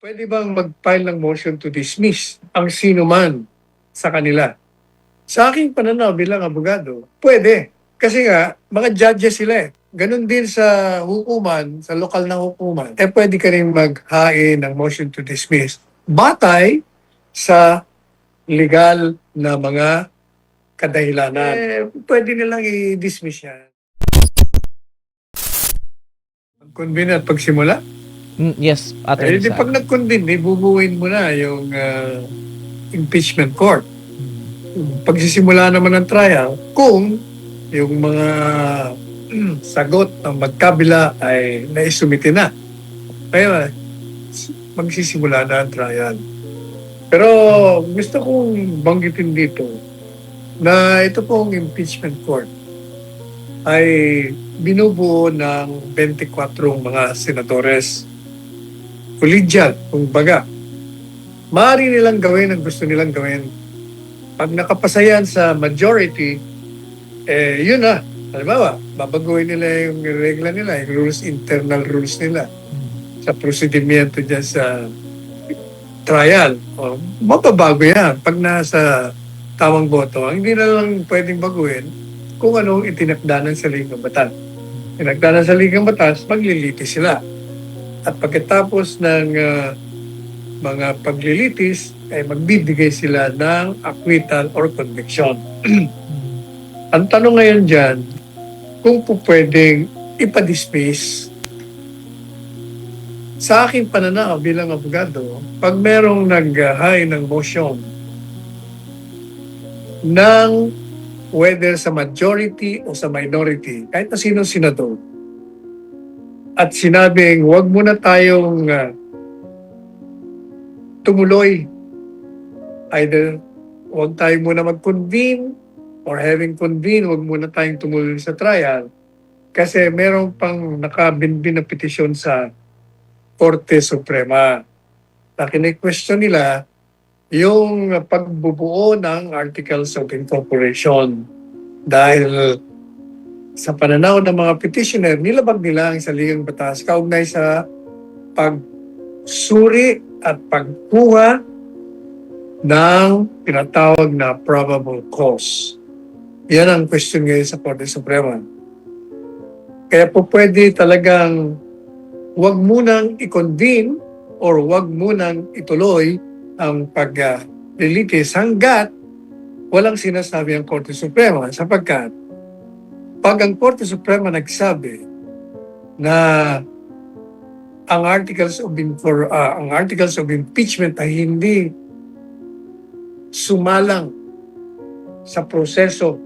Pwede bang mag-file ng motion to dismiss ang sino man sa kanila? Sa aking pananaw bilang abogado, pwede. Kasi nga, mga judges sila eh. Ganon din sa hukuman, sa lokal na hukuman, pwede ka rin maghain ng motion to dismiss. Batay sa legal na mga kadahilanan. Pwede nilang i-dismiss yan. Pag-convene at pagsimula? Yes, Attorney Di Sa. pag nag-convene, bubuuin mo na yung impeachment court. Pagsisimula naman ng trial, kung yung mga sagot ng magkabila ay naisumite na. Kaya magsisimula na ang trial. Pero gusto kong banggitin dito na ito pong impeachment court ay binubuo ng 24 mga senadores. Collegial, kung baga. Maaari nilang gawin ang gusto nilang gawin. Pag nakapasa yan sa majority, yun na. Halimbawa, babaguhin nila yung regla nila, yung rules, internal rules nila sa prosedimento dyan sa trial. O, mababago yan pag nasa tamang boto. Hindi na lang pwedeng baguhin kung anong itinakda ng saligang batas. Tinakda ng saligang batas, maglilitis sila. At pagkatapos ng mga paglilitis, ay magbibigay sila ng acquittal or conviction. Ang tanong ngayon dyan, kung po pwedeng ipadismiss, sa aking pananaw bilang abogado, pag merong nag-high ng motion ng whether sa majority o sa minority, kahit na sino senador, at sinabing huwag muna tayong tumuloy. Either huwag tayo muna mag-convene or having convene, huwag muna tayong tumuloy sa trial kasi meron pang nakabinbin na petisyon sa Korte Suprema na kine-question nila yung pagbubuo ng Articles of Incorporation dahil sa pananaw ng mga petitioner, nilabag nila ang saligang batas kaugnay sa pagsuri at pagkuha ng tinatawag na probable cause. Yan ang question ngayon sa Korte Suprema. Kaya po pwede talagang huwag munang i-convene or huwag munang ituloy ang pag-release hanggat walang sinasabi ang Korte Suprema sapagkat pag ang Korte Suprema nagsabi na ang articles of impeachment ay hindi sumalang sa proseso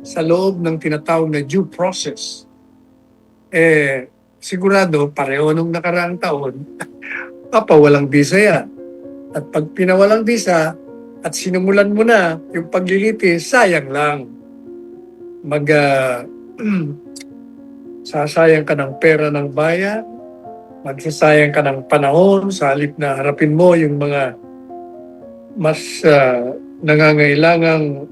sa loob ng tinatawag na due process, sigurado pareho nung nakaraang taon, papawalang bisa yan. At pag pinawalang bisa at sinumulan mo na yung paglilitis, sayang lang. Sasayang ka ng pera ng bayan, magsasayang ka ng panahon sa halip na harapin mo yung mga mas nangangailangang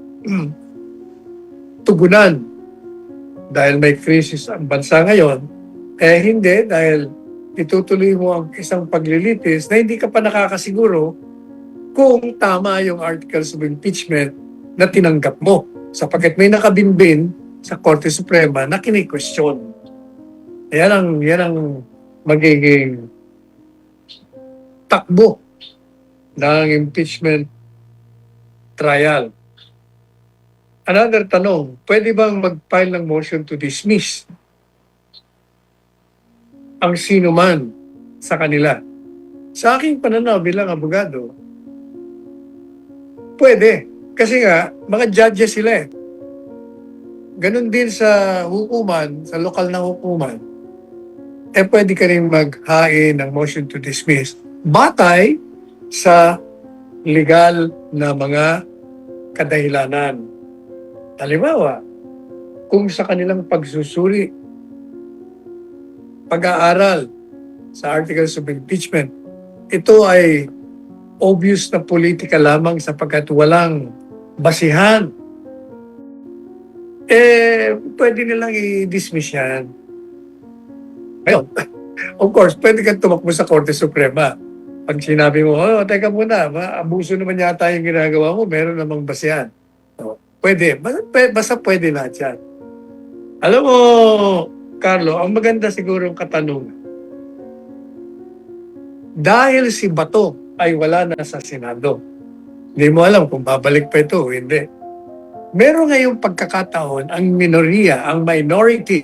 tugunan dahil may krisis ang bansa ngayon, hindi dahil itutuloy mo ang isang paglilitis na hindi ka pa nakakasiguro kung tama yung articles of impeachment na tinanggap mo sapagkat may nakabinbin sa Korte Suprema na kini-question. Yan ang magiging takbo ng impeachment trial. Another tanong, pwede bang mag-file ng motion to dismiss ang sino man sa kanila? Sa aking pananaw bilang abogado, pwede. Kasi nga, mga judges sila eh. Ganon din sa hukuman, sa lokal na hukuman, pwede ka rin maghain ng motion to dismiss. Batay sa legal na mga kadahilanan. Halimbawa, kung sa kanilang pagsusuri, pag-aaral sa articles of impeachment, ito ay obvious na politika lamang sapagkat walang basihan, pwede nilang i-dismiss yan. Ngayon, Of course, pwede kang tumakbo sa Korte Suprema. Pag sinabi mo, oh, teka muna, abuso naman yata yung ginagawa mo, meron namang basehan. So, pwede. Basta pwede lahat yan. Alam mo, Carlo, ang maganda siguro yung katanungan. Dahil si Bato ay wala na sa Senado, hindi mo alam kung babalik pa ito o hindi. Meron ngayong pagkakataon ang minoriya, ang minority,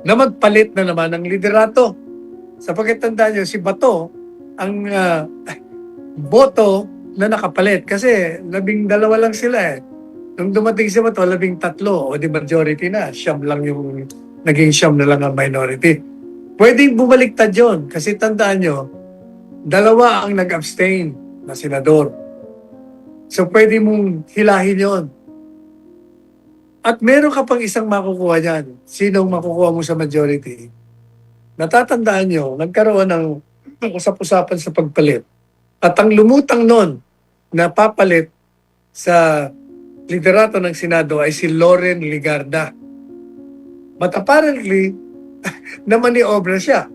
na magpalit na naman ng liderato. Sapagkat tandaan nyo, si Bato, ang boto na nakapalit. Kasi 12 lang sila eh. Nung dumating si Bato, 13 o di majority na. Naging siyam na lang ang minority. Pwedeng bumaliktad yun. Kasi tandaan nyo, 2 ang nag-abstain na senador. So pwede mong hilahin yon. At meron ka pang isang makukuha dyan. Sinong makukuha mo sa majority? Natatandaan nyo, nagkaroon ng usap-usapan sa pagpalit. At ang lumutang nun na papalit sa liderato ng Senado ay si Loren Legarda. But apparently, namaniobra siya.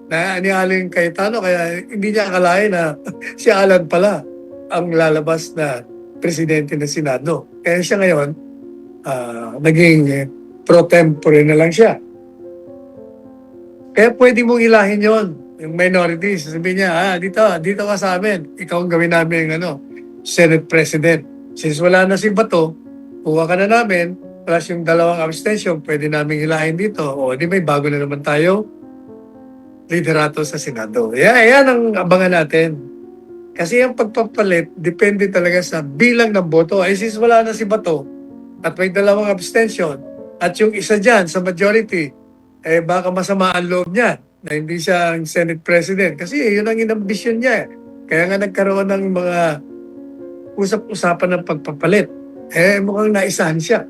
Na ni Aling Cayetano, kaya hindi niya akalain na si Alan pala ang lalabas na presidente ng Senado. Kaya siya ngayon, naging pro tempore na lang siya. Kaya pwede mong ilahin yon yung minorities. Sabihin niya, dito ka sa amin. Ikaw ang gawin namin Senate President. Since wala na si Bato, kuha ka na namin, plus yung 2 abstention, pwede namin hilahin dito. O di may bago na naman tayo liderato sa Senado. Yan ang abangan natin. Kasi ang pagpapalit, depende talaga sa bilang ng boto. Ay since wala na si Bato, at may 2 abstention, at yung isa dyan sa majority, baka masama ang loob niya na hindi siya ang Senate President. Kasi yun ang inambisyon niya. Kaya nga nagkaroon ng mga usap-usapan ng pagpapalit. Mukhang naisahan siya.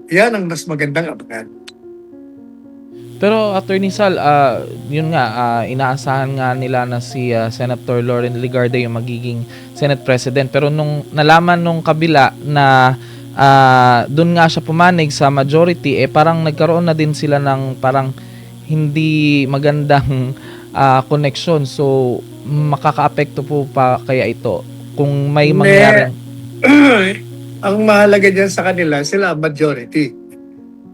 Yan ang mas magandang abangan. Pero Attorney Sal, yun nga, inaasahan nga nila na si Senator Loren Legarda yung magiging Senate President. Pero nung nalaman nung kabila na doon nga siya pumanig sa majority, parang nagkaroon na din sila ng parang hindi magandang connection. So, makaka-apekto po pa kaya ito kung may mangyari. Ang mahalaga dyan sa kanila, sila majority.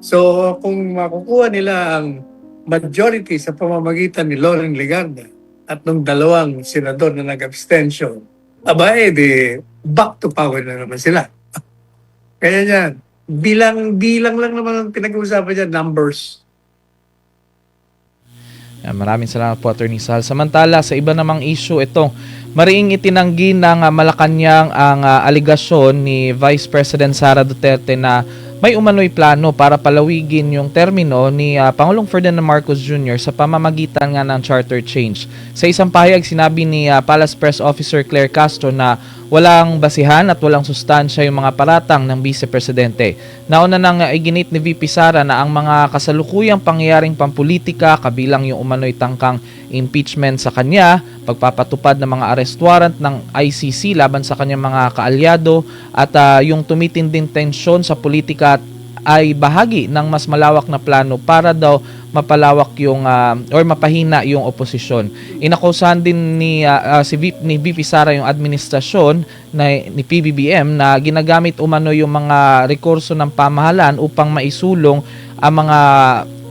So, kung makukuha nila ang majority sa pamamagitan ni Loren Legarda at nung 2 senador na nag-abstention, di back to power na naman sila. Kaya yan, bilang lang naman ang pinag-uusapan dyan, numbers. Maraming salamat po, Attorney Sal. Samantala, sa iba namang issue, ito, mariing itinanggi ng Malacanang ang aligasyon ni Vice President Sara Duterte na may umano'y plano para palawigin yung termino ni Pangulong Ferdinand Marcos Jr. sa pamamagitan nga ng charter change. Sa isang pahayag, sinabi ni Palace Press Officer Claire Castro na walang basihan at walang sustansya yung mga paratang ng Vice Presidente. Nauna nang iginit ni VP Sara na ang mga kasalukuyang pangyayaring pampolitika, kabilang yung umano'y tangkang impeachment sa kanya, pagpapatupad ng mga arrest warrant ng ICC laban sa kanyang mga kaalyado at yung tumitinding tensyon sa politika ay bahagi ng mas malawak na plano para daw mapalawak yung or mapahina yung oposisyon. Inakusahan din ni VP Sara yung administrasyon ni PBBM na ginagamit umano yung mga rekurso ng pamahalaan upang maisulong ang mga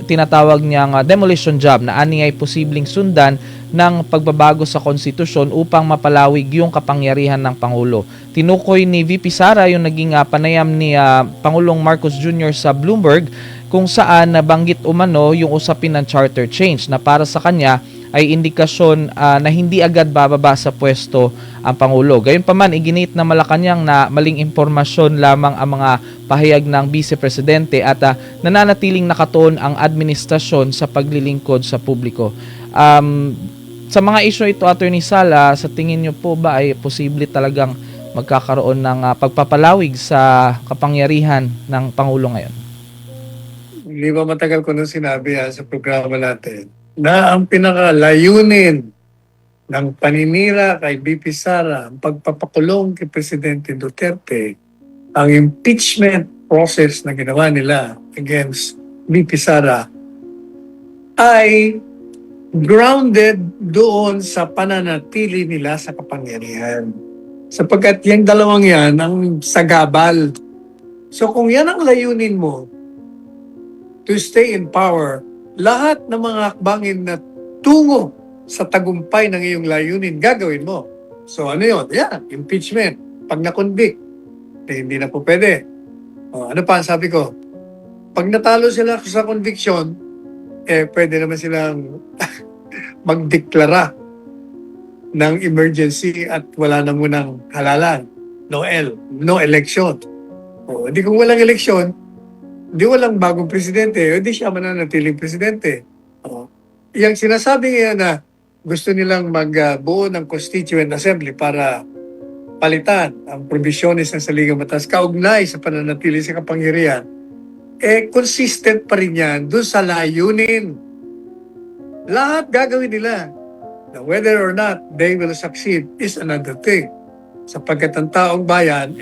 tinatawag niyang demolition job na ani ay posibleng sundan ng pagbabago sa konstitusyon upang mapalawig yung kapangyarihan ng Pangulo. Tinukoy ni VP Sara yung naging panayam ni Pangulong Marcos Jr. sa Bloomberg kung saan nabanggit umano yung usapin ng charter change na para sa kanya ay indikasyon na hindi agad bababa sa pwesto ang Pangulo. Gayunpaman, iginit na Malacanang na maling impormasyon lamang ang mga pahayag ng Vice Presidente at nananatiling nakatuon ang administrasyon sa paglilingkod sa publiko. Sa mga issue ito, Attorney Sala, sa tingin niyo po ba ay posible talagang magkakaroon ng pagpapalawig sa kapangyarihan ng Pangulo ngayon? Hindi ba matagal ko nung sinabi sa programa natin na ang pinakalayunin ng paninira kay VP Sara, ang pagpapakulong kay Presidente Duterte, ang impeachment process na ginawa nila against VP Sara ay grounded doon sa pananatili nila sa kapangyarihan. Sapagkat yung dalawang yan ang sagabal. So kung yan ang layunin mo, to stay in power, lahat ng mga hakbangin na tungo sa tagumpay ng iyong layunin, gagawin mo. So ano yun? Yan, impeachment. Pag na-convict, hindi na po pwede. O, ano pa ang sabi ko? Pag natalo sila sa conviction, pwede naman silang magdeklara ng emergency at wala na munang halalan. No election. O, di kung walang eleksyon, di walang bagong presidente, o di siya mananatiling presidente. O, yung sinasabi ngayon na gusto nilang magbuo ng Constituent Assembly para palitan ang provisiones ng Saligang Batas kaugnay sa pananatili sa kapangyarihan, consistent pa rin yan doon sa layunin. Lahat gagawin nila. Now, whether or not they will succeed is another thing. Sapagkat ang taong bayan,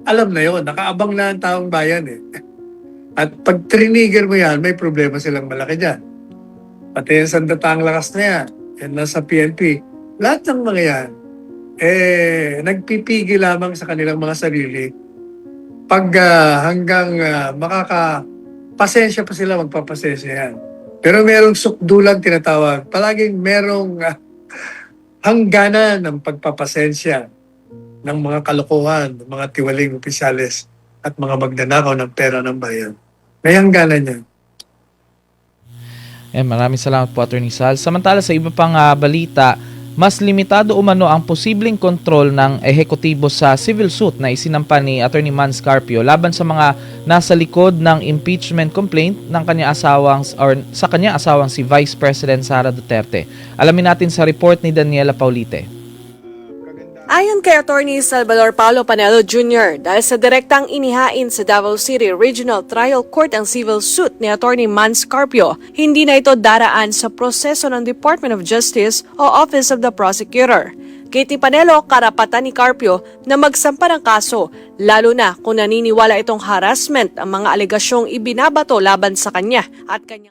alam na yon, nakaabang na ang taong bayan At pag triniger mo yan, may problema silang malaki dyan. Pati yung sandatang lakas na yan, yan nasa PNP. Lahat ng mga yan, nagpipigil lamang sa kanilang mga sarili pag hanggang makakapasensya pa sila, magpapasensya yan. Pero merong sukdulang tinatawag. Palaging merong hangganan ng pagpapasensya ng mga kalokohan, ng mga tiwaling opisyales at mga magnanakaw ng pera ng bayan. May hangganan yan. Maraming salamat po, Attorney Sal. Samantala sa iba pang balita, mas limitado umano ang posibleng kontrol ng ehekutibo sa civil suit na isinampa ni Attorney Mans Carpio laban sa mga nasa likod ng impeachment complaint ng sa kanyang asawang si Vice President Sara Duterte. Alamin natin sa report ni Daniela Paulite. Ayon kay Attorney Salvador Paulo Panelo Jr., dahil sa direktang inihain sa Davao City Regional Trial Court ang civil suit ni Attorney Mans Carpio, hindi na ito daraan sa proseso ng Department of Justice o Office of the Prosecutor. Katie Panelo, karapatan ni Carpio na magsampa ng kaso, lalo na kung naniniwala itong harassment ang mga alegasyong ibinabato laban sa kanya at kanyang